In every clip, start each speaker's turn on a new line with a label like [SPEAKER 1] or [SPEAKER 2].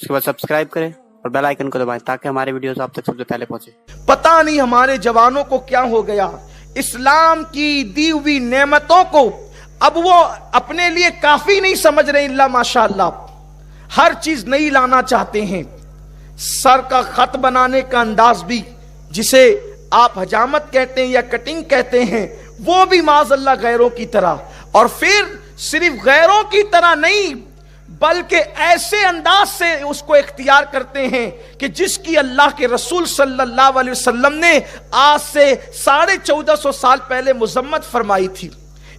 [SPEAKER 1] उसके बाद सब्सक्राइब करें और बेल आइकन को दबाएं ताकि हमारे वीडियोस आप तक सबसे पहले पहुंचे।
[SPEAKER 2] पता नहीं हमारे जवानों को क्या हो गया, इस्लाम की दी हुई नेमतों को अब वो अपने लिए काफी नहीं समझ रहे, इल्ला माशाअल्लाह हर चीज नई लाना चाहते हैं। सर का खत बनाने का अंदाज भी, जिसे आप हजामत कहते हैं या कटिंग कहते हैं, वो भी माज़अल्लाह गैरों की तरह, और फिर सिर्फ गैरों की तरह नहीं बल्कि ऐसे अंदाज से उसको इख्तियार करते हैं कि जिसकी अल्लाह के रसूल सल्लल्लाहु अलैहि वसल्लम ने आज से 1450 साल पहले मुज़म्मत फरमाई थी।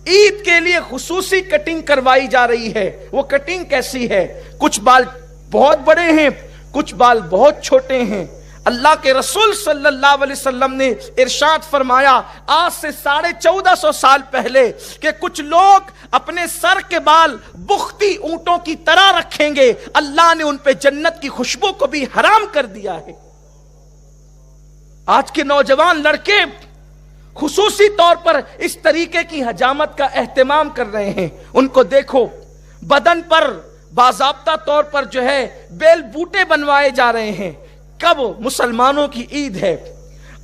[SPEAKER 2] ईद के लिए खुसूसी कटिंग करवाई जा रही है। वो कटिंग कैसी है? कुछ बाल बहुत बड़े हैं, कुछ बाल बहुत छोटे हैं। अल्लाह के रसूल सल्लल्लाहु अलैहि वसल्लम ने इरशाद फरमाया आज से 1450 साल पहले कि कुछ लोग अपने सर के बाल बुख्ती ऊंटों की तरह रखेंगे, अल्लाह ने उन पे जन्नत की खुशबू को भी हराम कर दिया है। आज के नौजवान लड़के खुसूसी तौर पर इस तरीके की हजामत का एहतमाम कर रहे हैं। उनको देखो, बदन पर बाज़ाब्ता तौर पर जो है बेल बूटे बनवाए जा रहे हैं। कब? मुसलमानों की ईद है,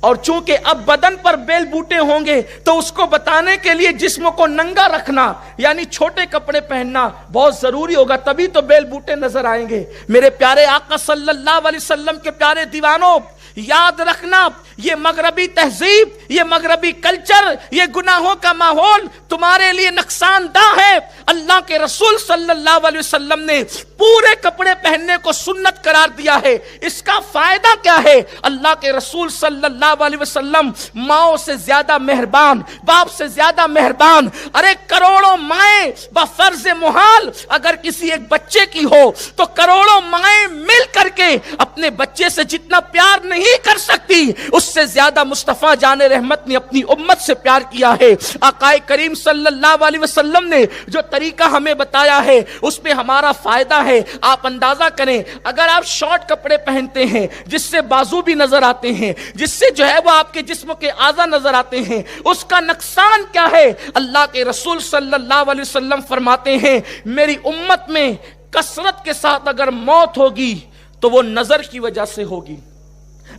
[SPEAKER 2] और चूंकि अब बदन पर बेल बूटे होंगे तो उसको बताने के लिए जिस्म को नंगा रखना यानी छोटे कपड़े पहनना बहुत जरूरी होगा, तभी तो बेल बूटे नजर आएंगे। मेरे प्यारे आका सल्लल्लाहु अलैहि वसल्लम के प्यारे दीवानों, याद रखना ये मगरबी तहजीब, ये मगरबी कल्चर, ये गुनाहों का माहौल तुम्हारे लिए नुकसानदाह है। अल्लाह के रसूल सल्लल्लाहु अलैहि वसल्लम ने पूरे कपड़े पहनने को सुन्नत करार दिया है। इसका फायदा क्या है? अल्लाह के रसूल सल्लल्लाहु अलैहि वसल्लम माओ से ज्यादा मेहरबान, बाप से ज्यादा मेहरबान। अरे करोड़ों माएं बफर्ज मुहाल अगर किसी एक बच्चे की हो तो करोड़ों माएं मिल करके अपने बच्चे से जितना प्यार नहीं कर सकती, उससे ज्यादा मुस्तफा जाने रहमत ने अपनी उम्मत से प्यार किया है। आकाए करीम सल्लल्लाहु अलैहि वसल्लम ने जो तरीका हमें बताया है उसमें हमारा फायदा है। आप अंदाजा करें, अगर आप शॉर्ट कपड़े पहनते हैं जिससे बाजू भी नजर आते हैं, जिससे जो है वो आपके जिस्म के आज़ा नजर आते हैं, उसका नुकसान क्या है? अल्लाह के रसूल सल्लल्लाहु अलैहि वसल्लम फरमाते हैं मेरी उम्मत में कसरत के साथ अगर मौत होगी तो वो नजर की वजह से होगी।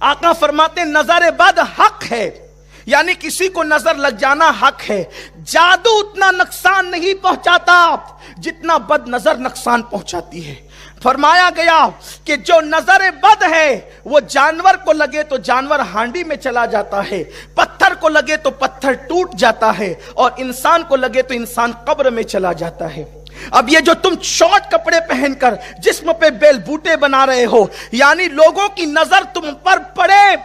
[SPEAKER 2] आका फरमाते नजर बद हक है, यानी किसी को नजर लग जाना हक है। जादू उतना नुकसान नहीं पहुंचाता जितना बद नजर नुकसान पहुंचाती है। फरमाया गया कि जो नजर बद है वो जानवर को लगे तो जानवर हांडी में चला जाता है, पत्थर को लगे तो पत्थर टूट जाता है, और इंसान को लगे तो इंसान कब्र में चला जाता है। अब ये जो तुम शॉर्ट कपड़े पहनकर जिस्म पे बेल बूटे बना रहे हो, यानी लोगों की नजर तुम पर पड़े।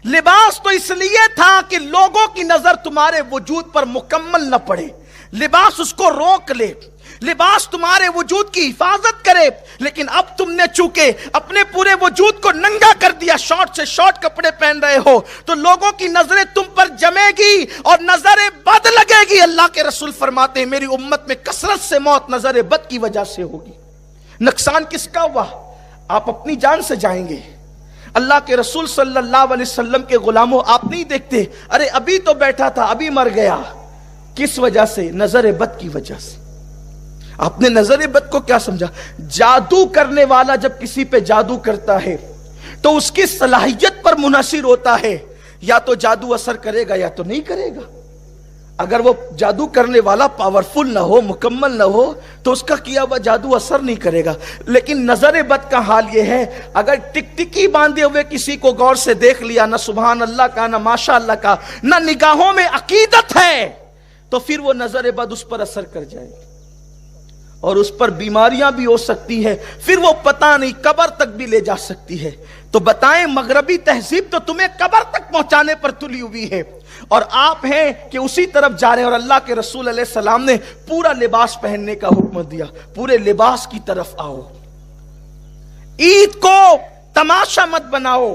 [SPEAKER 2] लिबास तो इसलिए था कि लोगों की नजर तुम्हारे वजूद पर मुकम्मल न पड़े, लिबास उसको रोक ले, लिबास तुम्हारे वजूद की हिफाजत करे। लेकिन अब तुमने चूंकि अपने पूरे वजूद को नंगा कर दिया, शॉर्ट से शॉर्ट कपड़े पहन रहे हो, तो लोगों की नजरें तुम पर जमेगी और नजरें बद लगेगी। अल्लाह के रसूल फरमाते हैं मेरी उम्मत में कसरत से मौत नजर बद की वजह से होगी। नुकसान किसका हुआ? आप अपनी जान से जाएंगे। अल्लाह के रसूल सल्लल्लाहु अलैहि वसल्लम के गुलामों, आप नहीं देखते, अरे अभी तो बैठा था अभी मर गया। किस वजह से? नजर बद की वजह से। आपने नजर बद को क्या समझा? जादू करने वाला जब किसी पे जादू करता है तो उसकी सलाहियत पर मुनहसिर होता है, या तो जादू असर करेगा या तो नहीं करेगा। अगर वो जादू करने वाला पावरफुल ना हो, मुकम्मल ना हो, तो उसका किया हुआ जादू असर नहीं करेगा। लेकिन नजर बद का हाल ये है, अगर टिकटिकी बांधे हुए किसी को गौर से देख लिया, ना सुभान अल्लाह का, ना माशा अल्लाह का, ना निगाहों में अकीदत है, तो फिर वो नजर बद उस पर असर कर जाएगी और उस पर बीमारियां भी हो सकती है, फिर वो पता नहीं कब्र तक भी ले जा सकती है। तो बताएं, मगरबी तहजीब तो तुम्हें कब्र तक पहुंचाने पर तुली हुई है, और आप हैं कि उसी तरफ जा रहे हैं। और अल्लाह के रसूल अलैहि सलाम ने पूरा लिबास पहनने का हुक्म दिया, पूरे लिबास की तरफ आओ। ईद को तमाशा मत बनाओ,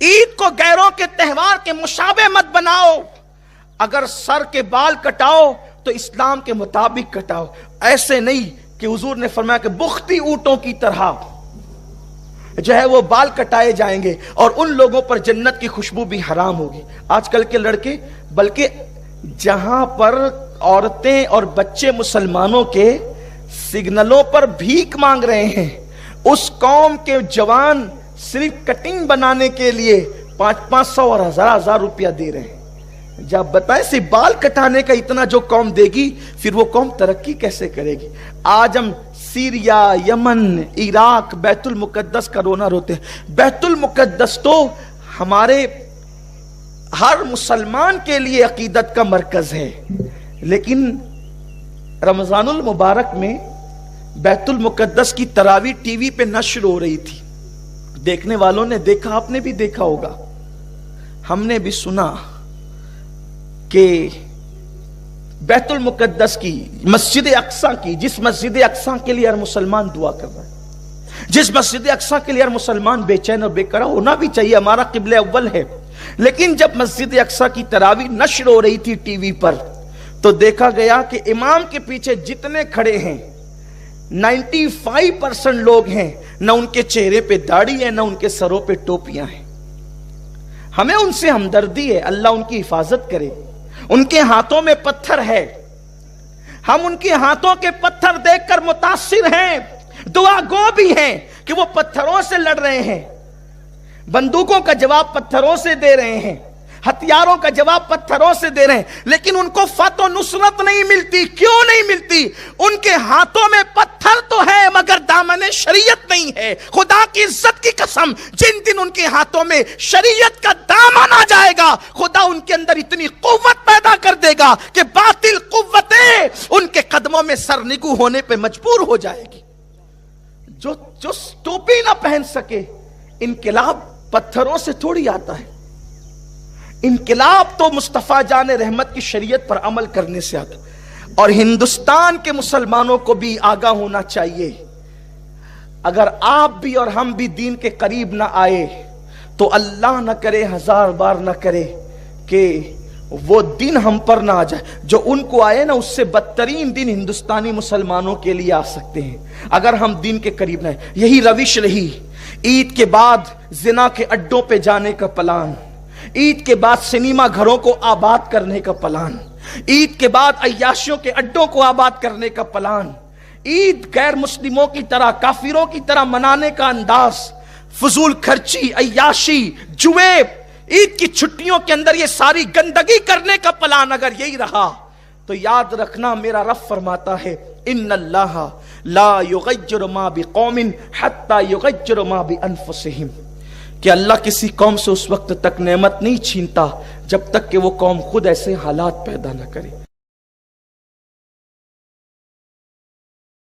[SPEAKER 2] ईद को गैरों के त्योहार के मुशाबे मत बनाओ। अगर सर के बाल कटाओ तो इस्लाम के मुताबिक कटाओ, ऐसे नहीं कि हुजूर ने फरमाया कि बुख्ती ऊंटों की तरह जो है वो बाल कटाए जाएंगे और उन लोगों पर जन्नत की खुशबू भी हराम होगी। आजकल के लड़के, बल्कि जहां पर औरतें और बच्चे मुसलमानों के सिग्नलों पर भीख मांग रहे हैं, اس قوم کے جوان صرف کٹنگ بنانے کے لیے 500 اور 1000 روپیہ دے رہے ہیں. جب بتائیں صرف بال کٹانے کا اتنا جو قوم دے گی, پھر وہ قوم ترقی کیسے کرے گی؟ آج ہم سیریا، یمن، عراق، بیت المقدس کا رونا روتے ہیں. بیت المقدس تو ہمارے ہر مسلمان کے لیے عقیدت کا مرکز ہے، لیکن رمضان المبارک میں بیت المقدس کی تراویح ٹی وی پہ نشر ہو رہی تھی. دیکھنے والوں نے دیکھا، آپ نے بھی دیکھا ہوگا، ہم نے بھی سنا کہ بیت المقدس کی، مسجد اقصیٰ کی، جس مسجد اقصیٰ کے لیے ہر مسلمان دعا کر رہا ہے، جس مسجد اقصیٰ کے لیے ہر مسلمان بے چین اور بے قرار ہونا بھی چاہیے، ہمارا قبلہ اول ہے. لیکن جب مسجد اقصیٰ کی تراویح نشر ہو رہی تھی ٹی وی پر، تو دیکھا گیا کہ امام کے پیچھے جتنے کھڑے ہیں 95% لوگ ہیں، نہ ان کے چہرے پہ داڑھی ہے، نہ ان کے سروں پہ ٹوپیاں ہیں. ہمیں ان سے ہمدردی ہے، اللہ ان کی حفاظت کرے. ان کے ہاتھوں میں پتھر ہے، ہم ان کے ہاتھوں کے پتھر دیکھ کر متاثر ہیں، دعا گو بھی ہیں کہ وہ پتھروں سے لڑ رہے ہیں، بندوقوں کا جواب پتھروں سے دے رہے ہیں، ہتھیاروں کا جواب پتھروں سے دے رہے ہیں، لیکن ان کو فتح و نصرت نہیں ملتی. کیوں نہیں ملتی؟ ان کے ہاتھوں میں پتھر تو ہے مگر دامن شریعت نہیں ہے. خدا کی عزت کی قسم، جن دن ان کے ہاتھوں میں شریعت کا دامن آ جائے گا، خدا ان کے اندر اتنی قوت پیدا کر دے گا کہ باطل قوتیں ان کے قدموں میں سرنگو ہونے پہ مجبور ہو جائے گی. جو ٹوپی نہ پہن سکے، انقلاب پتھروں سے تھوڑی آتا ہے. انقلاب تو مصطفیٰ جان رحمت کی شریعت پر عمل کرنے سے آتا. اور ہندوستان کے مسلمانوں کو بھی آگاہ ہونا چاہیے، اگر آپ بھی اور ہم بھی دین کے قریب نہ آئے تو اللہ نہ کرے، 1000 بار نہ کرے کہ وہ دن ہم پر نہ آ جائے. جو ان کو آئے نا، اس سے بدترین دن ہندوستانی مسلمانوں کے لیے آ سکتے ہیں اگر ہم دین کے قریب نہ آئے. یہی روش رہی. عید کے بعد زنا کے اڈوں پہ جانے کا پلان، عید کے بعد سنیما گھروں کو آباد کرنے کا پلان، عید کے بعد عیاشیوں کے اڈوں کو آباد کرنے کا پلان، عید غیر مسلموں کی طرح، کافروں کی طرح منانے کا انداز، فضول خرچی، عیاشی، جوے، عید کی چھٹیوں کے اندر یہ ساری گندگی کرنے کا پلان اگر یہی رہا تو یاد رکھنا، میرا رب فرماتا ہے ان اللہ لا یغیر ما بقوم حتی یغیر ما بانفسہم، کہ اللہ کسی قوم سے اس وقت تک نعمت نہیں چھینتا جب تک کہ وہ قوم خود ایسے حالات پیدا نہ کرے.